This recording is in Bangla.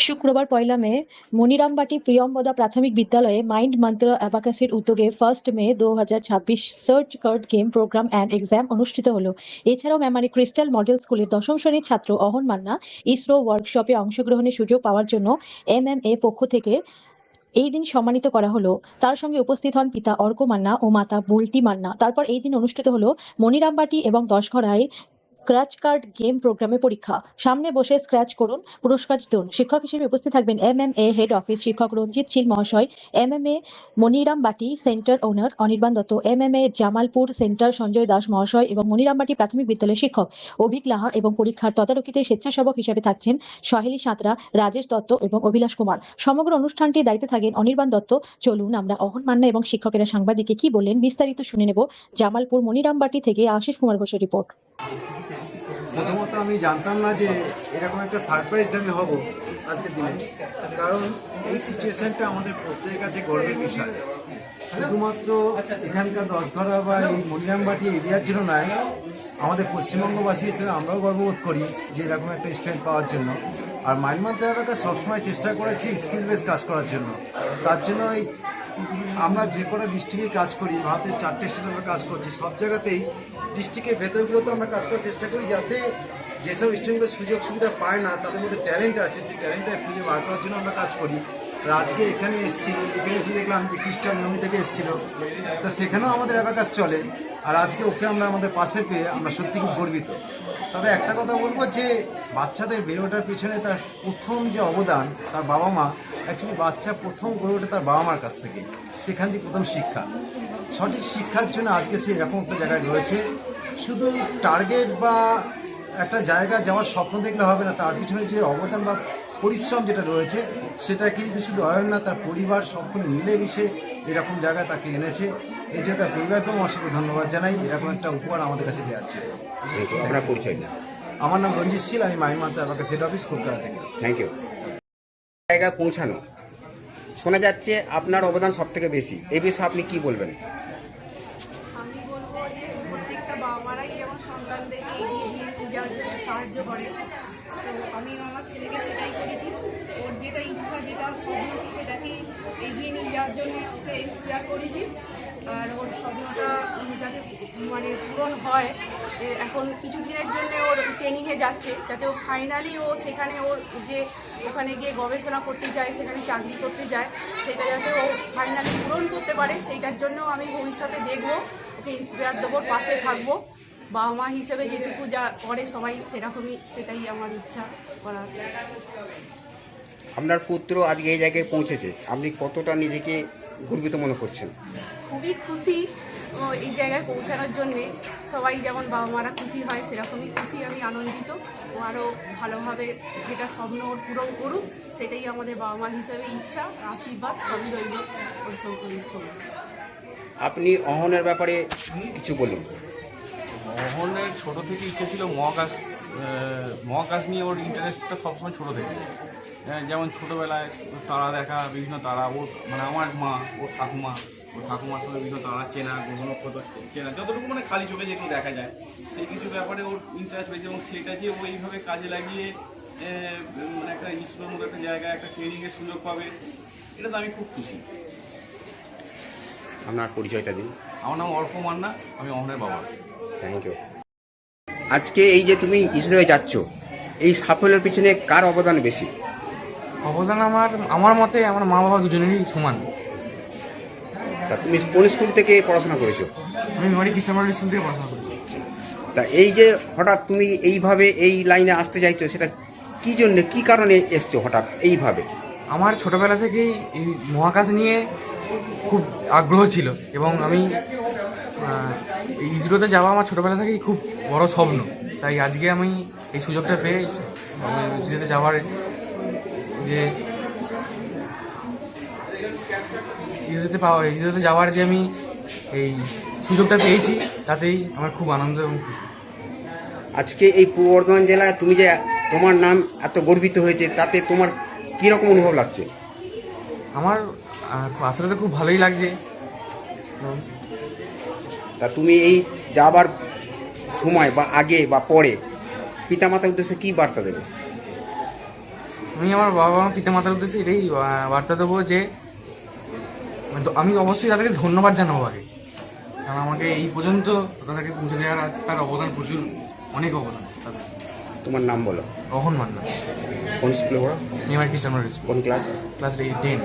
শুক্রবার ১লা মে মনিরামবাটি প্রিয়ম্বদা প্রাথমিক বিদ্যালয়ে মাইন্ড মন্ত্র অ্যাবাকাসের উদ্যোগে 1 মে 2026 search card game program and exam অনুষ্ঠিত হলো। এছাড়াও মেমারি ক্রিস্টাল মডেল স্কুলের দশম শ্রেণীর ছাত্র অহন মান্না ইসরো ওয়ার্কশপে অংশগ্রহণের সুযোগ পাওয়ার জন্য MMA পক্ষ থেকে এই দিন সম্মানিত করা হলো। তার সঙ্গে উপস্থিত হন পিতা অর্ক মান্না ও মাতা বুলটি মান্না। তারপর এই দিন অনুষ্ঠিত হলো মনিরামবাটি এবং দশঘরায় স্ক্র্যাচ কার্ড গেম প্রোগ্রামে পরীক্ষা। সামনে বসে স্ক্র্যাচ করুন, পুরস্কার জিতুন। শিক্ষক হিসেবে উপস্থিত থাকবেন MMA হেড অফিস শিক্ষক রঞ্জিত শীল মহাশয়, MMA মনিরামবাটি সেন্টার ওনার অনির্বাণ দত্ত, MMA জামালপুর সেন্টার সঞ্জয় দাস মহাশয় এবং মনিরামবাটি প্রাথমিক বিদ্যালয়ের শিক্ষক অভিক লাহা এবং পরীক্ষার তদারকিতে স্বেচ্ছাসেবক হিসেবে থাকছেন সহেলি সাঁতরা, রাজেশ দত্ত এবং অভিলাষ কুমার। সমগ্র অনুষ্ঠানটির দায়িত্বে থাকেন অনির্বাণ দত্ত। চলুন আমরা অহন মান্না এবং শিক্ষকেরা সাংবাদিককে কি বললেন বিস্তারিত শুনে নেব। জামালপুর মনিরামবাটি থেকে আশিস কুমার ঘোষের রিপোর্ট। প্রথমত আমি জানতাম না যে এরকম একটা সারপ্রাইজড আমি হব আজকের দিনে, কারণ এই সিচুয়েশনটা আমাদের প্রত্যেকের কাছে গর্বের বিষয়। শুধুমাত্র এখানকার দশঘরা বা এই মনিরামবাটি এরিয়ার জন্য নয়, আমাদের পশ্চিমবঙ্গবাসী হিসেবে আমরাও গর্ববোধ করি যে এরকম একটা স্টুডেন্ট পাওয়ার জন্য। আর মাইন্ড মন্ত্র অ্যাবাকাস সবসময় চেষ্টা করেছি স্কিল বেস কাজ করার জন্য। তার জন্য এই আমরা যে কোনো ডিস্ট্রিক্টে কাজ করি, ভারতের 4টে স্টেটে আমরা কাজ করছি, সব জায়গাতেই ডিস্ট্রিক্টের ভেতরগুলোতে আমরা কাজ করার চেষ্টা করি, যাতে যেসব স্টুডেন্টরা সুযোগ সুবিধা পায় না, তাদের মধ্যে ট্যালেন্ট আছে, সেই ট্যালেন্টটা খুঁজে বার করার জন্য আমরা কাজ করি। আর আজকে এখানে এসেছি, এখানে এসে দেখলাম যে খ্রিস্টান নবী থেকে এসেছিলো, তো সেখানেও আমাদের অ্যাবাকাস চলে। আর আজকে ওকে আমরা আমাদের পাশে পেয়ে আমরা সত্যি খুব গর্বিত। তবে একটা কথা বলবো যে বাচ্চাদের বেড়ে ওঠার পিছনে তার প্রথম যে অবদান তার বাবা মা। অ্যাকচুয়ালি বাচ্চা প্রথম গড়ে ওঠে তার বাবা মার কাছ থেকে, সেখান থেকে প্রথম শিক্ষা। সঠিক শিক্ষার জন্য আজকে সে এরকম একটা জায়গায় রয়েছে। শুধু টার্গেট বা একটা জায়গা যাওয়ার স্বপ্ন দেখলে হবে না, তার পিছনে যে অবদান বা পরিশ্রম যেটা রয়েছে সেটা কিন্তু শুধু অয়ন না, তার পরিবার সকলে মিলেমিশে এরকম জায়গায় তাকে এনেছে। এই জন্য তার পরিবারকেও অসংখ্য ধন্যবাদ জানাই এরকম একটা উপহার আমাদের কাছে দেওয়ার জন্য। আপনার পরিচয় না? আমার নাম রঞ্জিত শীল, আমি মাইন্ড মন্ত্র অ্যাবাকাস হেড অফিস কলকাতা থেকে। Thank you. জায়গায় পৌঁছানো শোনা যাচ্ছে আপনার অবদান সব থেকে বেশি, এই বিষয়ে আপনি কি বলবেন? আমি বলবো যে প্রত্যেকটা বাবা মারাই যেমন সন্তানদেরকে এগিয়ে নিয়ে যাওয়ার জন্য সাহায্য করে, তো আমি আমার ছেলেকে সেটাই করেছি। ওর যেটা ইচ্ছা, যেটা স্বপ্ন, সেটাকে এগিয়ে নিয়ে যাওয়ার জন্য ওকে ইন্সপায়ার করেছি। আর ওর স্বপ্নটা যাতে মানে পূরণ হয়, এখন কিছুদিনের জন্য ওর ট্রেনিংয়ে যাচ্ছে, যাতে ও ফাইনালি ও সেখানে ওর যে ওখানে গিয়ে গবেষণা করতে চায়, সেখানে চাকরি করতে চায়, সেটা যাতে ও ফাইনালি পূরণ করতে পারে। সেইটার জন্য আমি ভবিষ্যতে দেখবো, ওকে ইন্সপায়ার দেবো, পাশে থাকবো। বাবা মা হিসেবে যেটুকু যা করে সবাই সেরকমই, সেটাই আমার ইচ্ছা করার। আপনার পুত্র আজকে এই জায়গায় পৌঁছেছে, আপনি কতটা নিজেকে গর্বিত মনে করছেন? খুবই খুশি এই জায়গায় পৌঁছানোর জন্যে। সবাই যেমন বাবা মারা খুশি হয়, সেরকমই খুশি, আমি আনন্দিত। ও আরও ভালোভাবে যেটা স্বপ্ন ওর পূরণ করুক, সেটাই আমাদের বাবা মা হিসেবে ইচ্ছা, আশীর্বাদ সবই রইল ওর সঙ্গে। আপনি অহনের ব্যাপারে কিছু বলুন। মোহনের ছোটো থেকে ইচ্ছে ছিল মহাকাশ নিয়ে ওর ইন্টারেস্টটা সবসময় ছোটো থেকে। যেমন ছোটোবেলায় তারা দেখা, বিভিন্ন তারা, ওর মানে আমার মা, ওর ঠাকুমার সঙ্গে বিভিন্ন তারা চেনা, গ্রহ নক্ষত্র চেনা, যতটুকু মানে খালি চোখে যেগুলো দেখা যায়, সেই কিছু ব্যাপারে ওর ইন্টারেস্ট পেয়েছে। এবং সেটা যে ও এইভাবে কাজে লাগিয়ে মানে একটা ইসরোর মতো একটা জায়গায় একটা ট্রেনিংয়ের সুযোগ পাবে, এটা তো আমি খুব খুশি। আপনার পরিচয়টা দিন। আমার নাম অর্ক মান্না, আমি অহনের বাবা। Thank you. আজকে এই যে তুমি ইসরোয়ে যাচ্ছ, এই সাফল্যের পিছনে কার অবদান বেশি? অবদান আমার মতে আমার মা বাবা দুজনেরই সমান। তা তুমি কোন স্কুল থেকে পড়াশোনা করেছো? আমি মেমারি খ্রিস্টান মডেল স্কুল থেকে পড়াশোনা করি। তা এই যে হঠাৎ তুমি এইভাবে এই লাইনে আসতে চাইছো, সেটা কী জন্যে, কী কারণে এসছো হঠাৎ এইভাবে? আমার ছোটোবেলা থেকেই এই মহাকাশ নিয়ে খুব আগ্রহ ছিল এবং আমি এই ইসরোতে যাওয়া আমার ছোটোবেলা থেকেই খুব বড় স্বপ্ন। তাই আজকে আমি এই সুযোগটা পেয়ে ইসরোতে যাওয়ার ইসরোতে যাওয়ার যে আমি এই সুযোগটা পেয়েছি, তাতেই আমার খুব আনন্দ এবং খুশি। আজকে এই পূর্ব বর্ধমান জেলায় তুমি যে তোমার নাম এত গর্বিত হয়েছে, তাতে তোমার কীরকম অনুভব লাগছে? আমার আসলে তো খুব ভালোই লাগছে। তা তুমি এই যাবার সময় বা আগে বা পরে পিতামাতার উদ্দেশ্যে কী বার্তা দেবে? আমি আমার বাবা মা পিতা মাতার উদ্দেশ্যে এটাই বার্তা দেবো যে আমি অবশ্যই তাদেরকে ধন্যবাদ জানাবো আগে, কারণ আমাকে এই পর্যন্ত তাদেরকে পৌঁছে দেওয়ার তার অবদান প্রচুর, অনেক অবদান তাদের। তোমার নাম বলো। রহন মান্না, কোন স্কুলে পড়ো? নিউ মার্কেট, কোন ক্লাস? ক্লাস 10।